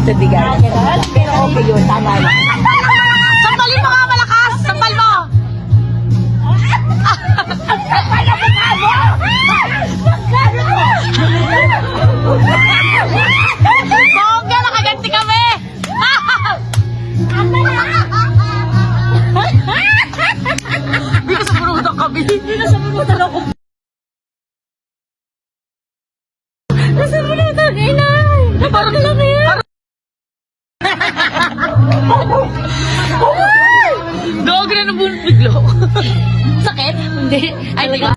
Tito Digay. Pero okay yun, tama na. Sampalin mo nga malakas! Sampal mo! Sampal na mukha mo! Bongga, nakaganti kami! Hindi ka sa punutan kami. Hindi na sa punutan ako. Nasa punutan, inay! Parang lang yan! Dog na nabunod biglo. Sakit? Hindi. Ay, di ba?